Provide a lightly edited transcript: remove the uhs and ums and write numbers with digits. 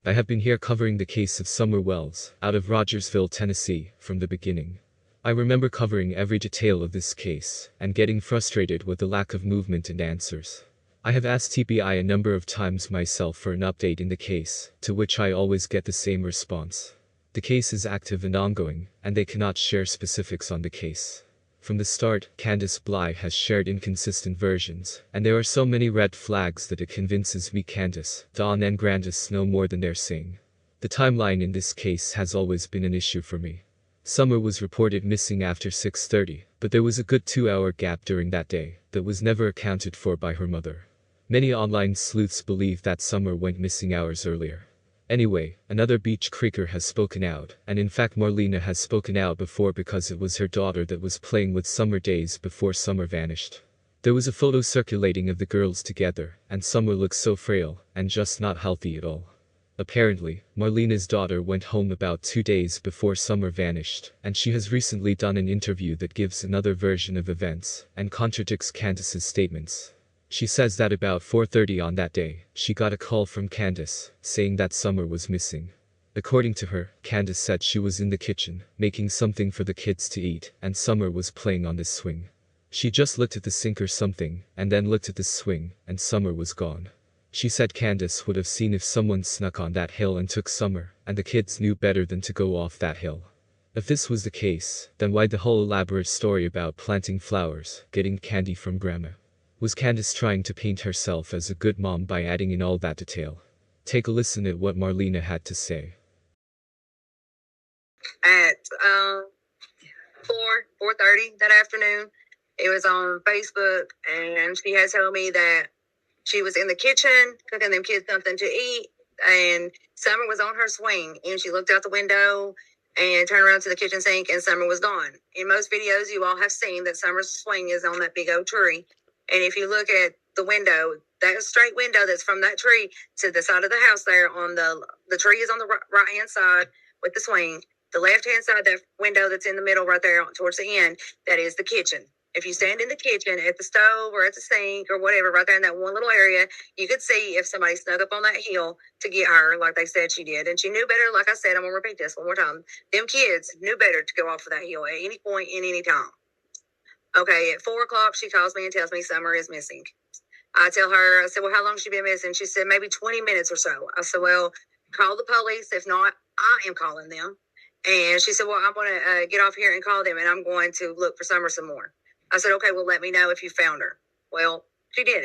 I have been here covering the case of Summer Wells, out of Rogersville, Tennessee, from the beginning. I remember covering every detail of this case, and getting frustrated with the lack of movement and answers. I have asked TBI a number of times myself for an update in the case, to which I always get the same response. The case is active and ongoing, and they cannot share specifics on the case. From the start, Candace Bly has shared inconsistent versions, and there are so many red flags that it convinces me Candace, Dawn and Grandis know more than they're saying. The timeline in this case has always been an issue for me. Summer was reported missing after 6:30, but there was a good 2-hour gap during that day that was never accounted for by her mother. Many online sleuths believe that Summer went missing hours earlier. Anyway, another Beach Creeker has spoken out, and in fact Marlena has spoken out before because it was her daughter that was playing with Summer days before Summer vanished. There was a photo circulating of the girls together, and Summer looks so frail, and just not healthy at all. Apparently, Marlena's daughter went home about 2 days before Summer vanished, and she has recently done an interview that gives another version of events, and contradicts Candace's statements. She says that about 4:30 on that day, she got a call from Candace, saying that Summer was missing. According to her, Candace said she was in the kitchen, making something for the kids to eat, and Summer was playing on this swing. She just looked at the sink or something, and then looked at the swing, and Summer was gone. She said Candace would have seen if someone snuck on that hill and took Summer, and the kids knew better than to go off that hill. If this was the case, then why the whole elaborate story about planting flowers, getting candy from Grandma? Was Candace trying to paint herself as a good mom by adding in all that detail? Take a listen at what Marlena had to say. At 4:30 that afternoon, it was on Facebook, and she had told me that she was in the kitchen cooking them kids something to eat, and Summer was on her swing, and she looked out the window and turned around to the kitchen sink, and Summer was gone. In most videos, you all have seen that Summer's swing is on that big old tree. And if you look at the window, that straight window that's from that tree to the side of the house there, on the tree is on the right-hand side with the swing. The left-hand side, that window that's in the middle right there towards the end, that is the kitchen. If you stand in the kitchen at the stove or at the sink or whatever, right there in that one little area, you could see if somebody snuck up on that hill to get her, like they said she did. And she knew better. Like I said, I'm going to repeat this one more time. Them kids knew better to go off of that hill at any point in any time. Okay, at 4 o'clock, she calls me and tells me Summer is missing. I tell her, I said, well, how long has she been missing? She said, maybe 20 minutes or so. I said, well, call the police. If not, I am calling them. And she said, well, I'm going to get off here and call them, and I'm going to look for Summer some more. I said, okay, well, let me know if you found her. Well, she did.